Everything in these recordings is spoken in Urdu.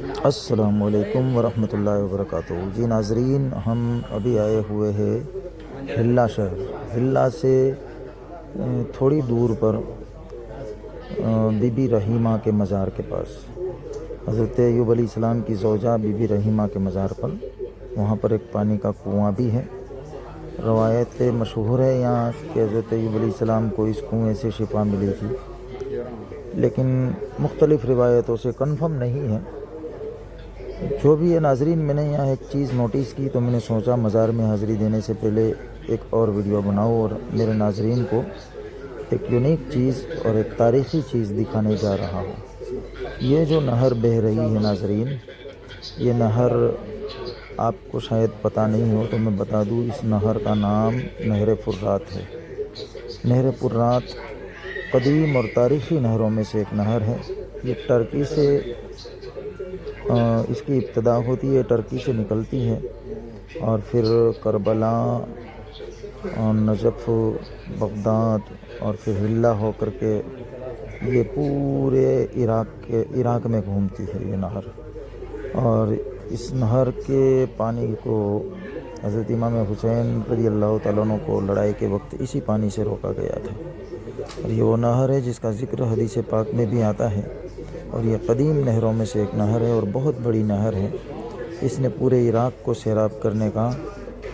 السلام علیکم ورحمۃ اللہ وبرکاتہ۔ جی ناظرین، ہم ابھی آئے ہوئے ہیں ہلا شہر۔ ہلا سے تھوڑی دور پر بی بی رحیمہ کے مزار کے پاس، حضرت ایوب علیہ السلام کی زوجہ بی بی رحیمہ کے مزار پر، وہاں پر ایک پانی کا کنواں بھی ہے۔ روایت مشہور ہے یہاں کہ حضرت ایوب علیہ السلام کو اس کنویں سے شفا ملی تھی، لیکن مختلف روایتوں سے کنفرم نہیں ہے۔ جو بھی ہے ناظرین، میں نے یہاں ایک چیز نوٹس کی تو میں نے سوچا مزار میں حاضری دینے سے پہلے ایک اور ویڈیو بناؤں اور میرے ناظرین کو ایک یونیک چیز اور ایک تاریخی چیز دکھانے جا رہا ہوں۔ یہ جو نہر بہہ رہی ہے ناظرین، یہ نہر آپ کو شاید پتہ نہیں ہو تو میں بتا دوں، اس نہر کا نام نہر فرات ہے۔ نہر فرات قدیم اور تاریخی نہروں میں سے ایک نہر ہے۔ یہ ٹرکی سے اس کی ابتدا ہوتی ہے، ٹرکی سے نکلتی ہے اور پھر کربلا اور نجف، بغداد اور پھر ہلا ہو کر کے یہ پورے عراق میں گھومتی ہے یہ نہر۔ اور اس نہر کے پانی کو حضرت امام حسین رضی اللہ تعالیٰ عنہ کو لڑائی کے وقت اسی پانی سے روکا گیا تھا۔ اور یہ وہ نہر ہے جس کا ذکر حدیث پاک میں بھی آتا ہے، اور یہ قدیم نہروں میں سے ایک نہر ہے اور بہت بڑی نہر ہے۔ اس نے پورے عراق کو سیراب کرنے کا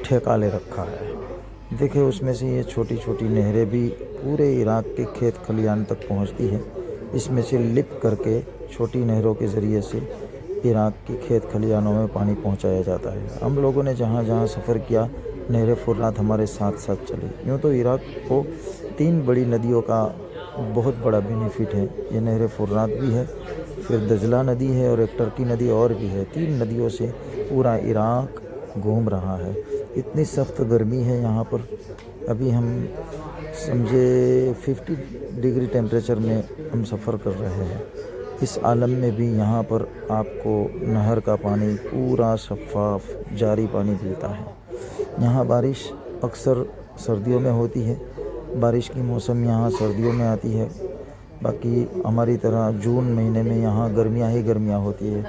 ٹھیکہ لے رکھا ہے۔ دیکھیں اس میں سے یہ چھوٹی چھوٹی نہریں بھی پورے عراق کے کھیت کھلیان تک پہنچتی ہے۔ اس میں سے لپ کر کے چھوٹی نہروں کے ذریعے سے عراق کے کھیت کھلیانوں میں پانی پہنچایا جاتا ہے۔ ہم لوگوں نے جہاں جہاں سفر کیا، نہر فرات ہمارے ساتھ ساتھ چلی۔ یوں تو عراق کو 3 بڑی ندیوں کا بہت بڑا بینیفٹ ہے۔ یہ نہر فرات بھی ہے، پھر دجلہ ندی ہے اور ایک ٹرکی ندی اور بھی ہے۔ 3 ندیوں سے پورا عراق گھوم رہا ہے۔ اتنی سخت گرمی ہے یہاں پر، ابھی ہم سمجھے 50 ڈگری ٹیمپریچر میں ہم سفر کر رہے ہیں۔ اس عالم میں بھی یہاں پر آپ کو نہر کا پانی پورا شفاف جاری پانی ملتا ہے۔ یہاں بارش اکثر سردیوں میں ہوتی ہے، بارش کی موسم یہاں سردیوں میں آتی ہے۔ باقی ہماری طرح جون مہینے میں یہاں گرمیاں ہی گرمیاں ہوتی ہے،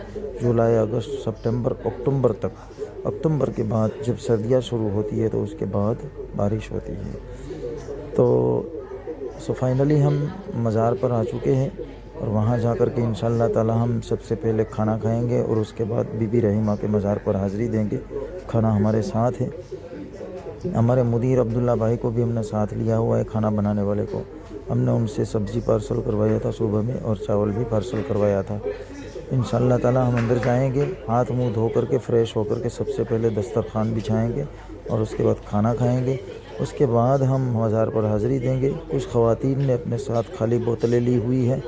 جولائی، اگست، سپٹمبر، اکتوبر تک۔ اکتوبر کے بعد جب سردیاں شروع ہوتی ہے تو اس کے بعد بارش ہوتی ہے۔ تو فائنلی ہم مزار پر آ چکے ہیں اور وہاں جا کر کے انشاءاللہ تعالی ہم سب سے پہلے کھانا کھائیں گے اور اس کے بعد بی بی رحیمہ کے مزار پر حاضری دیں گے۔ کھانا ہمارے ساتھ ہے، ہمارے مدیر عبداللہ بھائی کو بھی ہم نے ساتھ لیا ہوا ہے، کھانا بنانے والے کو۔ ہم نے ان سے سبزی پارسل کروایا تھا صبح میں اور چاول بھی پارسل کروایا تھا۔ انشاءاللہ تعالی ہم اندر جائیں گے، ہاتھ منہ دھو کر کے فریش ہو کر کے سب سے پہلے دسترخوان بچھائیں گے اور اس کے بعد کھانا کھائیں گے۔ اس کے بعد ہم مزار پر حاضری دیں گے۔ کچھ خواتین نے اپنے ساتھ خالی بوتلیں لی ہوئی ہیں۔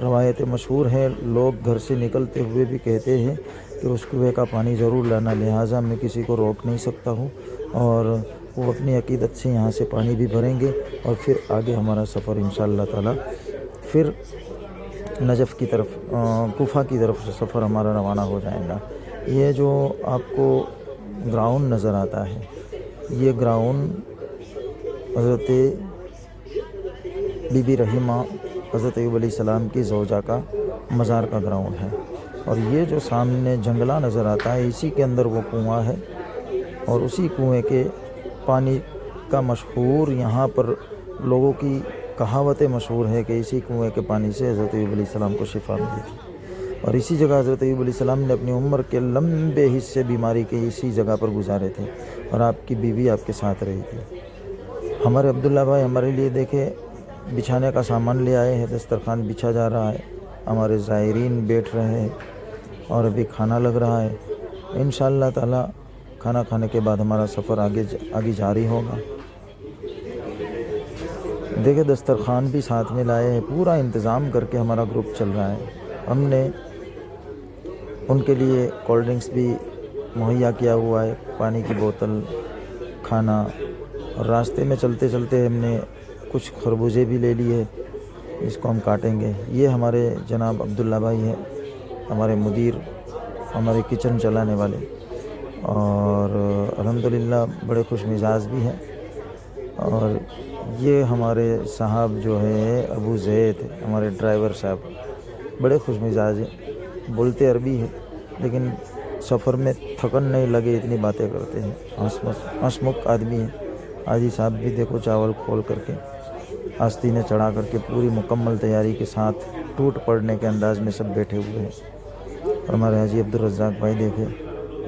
روایت مشہور ہے، لوگ گھر سے نکلتے ہوئے بھی کہتے ہیں کہ اس کنویں کا پانی ضرور لانا، لہٰذا میں کسی کو روک نہیں سکتا ہوں، اور وہ اپنی عقیدت سے یہاں سے پانی بھی بھریں گے اور پھر آگے ہمارا سفر انشاءاللہ تعالی پھر نجف کی طرف، کوفہ کی طرف سے سفر ہمارا روانہ ہو جائے گا۔ یہ جو آپ کو گراؤنڈ نظر آتا ہے، یہ گراؤنڈ حضرت بی بی رحیمہ حضرت ایوب علیہ السلام کی زوجہ کا مزار کا گراؤنڈ ہے، اور یہ جو سامنے جنگلہ نظر آتا ہے اسی کے اندر وہ کنواں ہے، اور اسی کنویں کے پانی کا مشہور یہاں پر لوگوں کی کہاوتیں مشہور ہے کہ اسی کنویں کے پانی سے حضرت ایوب علیہ السلام کو شفا ملی تھی، اور اسی جگہ حضرت ایوب علیہ السلام نے اپنی عمر کے لمبے حصے بیماری کے اسی جگہ پر گزارے تھے، اور آپ کی بیوی آپ کے ساتھ رہی تھی۔ ہمارے عبداللہ بھائی ہمارے لیے دیکھے بچھانے کا سامان لے آئے ہیں، دسترخوان بچھا جا رہا ہے، ہمارے زائرین بیٹھ رہے ہیں اور ابھی کھانا لگ رہا ہے۔ انشاءاللہ تعالی کھانا کھانے کے بعد ہمارا سفر آگے جاری ہوگا۔ دیکھیں دسترخوان بھی ساتھ میں لائے ہیں، پورا انتظام کر کے ہمارا گروپ چل رہا ہے۔ ہم نے ان کے لیے کولڈ ڈرنکس بھی مہیا کیا ہوا ہے، پانی کی بوتل، کھانا، اور راستے میں چلتے چلتے ہم نے کچھ خربوزے بھی لے لیے، اس کو ہم کاٹیں گے۔ یہ ہمارے جناب عبداللہ بھائی ہیں، ہمارے مدیر، ہمارے کچن چلانے والے، اور الحمدللہ بڑے خوش مزاج بھی ہیں۔ اور یہ ہمارے صاحب جو ہے ابو زید، ہمارے ڈرائیور صاحب، بڑے خوش مزاج ہیں، بولتے عربی ہے لیکن سفر میں تھکن نہیں لگے اتنی باتیں کرتے ہیں. ہنسمکھ آدمی ہے. حاجی صاحب بھی دیکھو چاول کھول کر کے آستینیں چڑھا کر کے پوری مکمل تیاری کے ساتھ ٹوٹ پڑنے کے انداز میں سب بیٹھے ہوئے ہیں. اور ہمارے حاجی عبدالرزاق بھائی دیکھے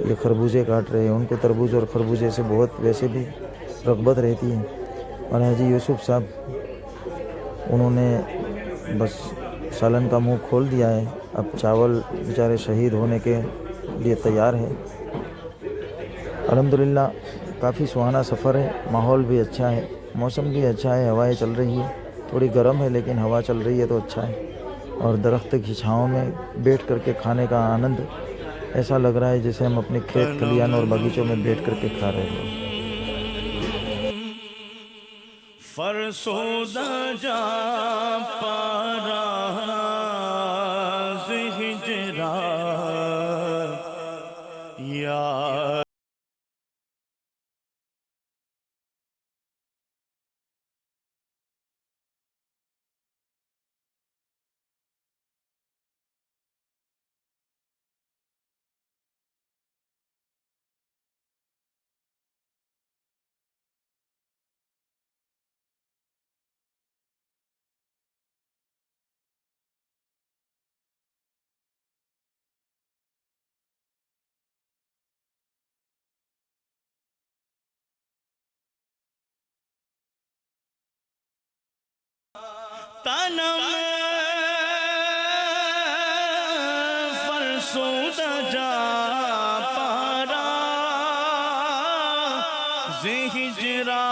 یہ خربوزے کاٹ رہے ہیں. ان کو تربوز اور خربوزے سے بہت ویسے بھی رغبت رہتی ہے. اور حاجی یوسف صاحب انہوں نے بس سالن کا منہ کھول دیا ہے. اب چاول بیچارے شہید ہونے کے لیے تیار ہے. الحمدللہ کافی سہانا سفر ہے. ماحول بھی اچھا ہے, موسم بھی اچھا ہے, ہوائیں چل رہی ہے. تھوڑی گرم ہے لیکن ہوا چل رہی ہے تو اچھا ہے. اور درخت کی چھاؤں میں بیٹھ کر کے کھانے کا آنند ایسا لگ رہا ہے جیسے ہم اپنے کھیت کھلیان اور باغیچوں میں بیٹھ کر کے کھا رہے ہیں. فرسودہ جا پاراز ہجرا یا تنم فرسودہ جا پارا ہجرا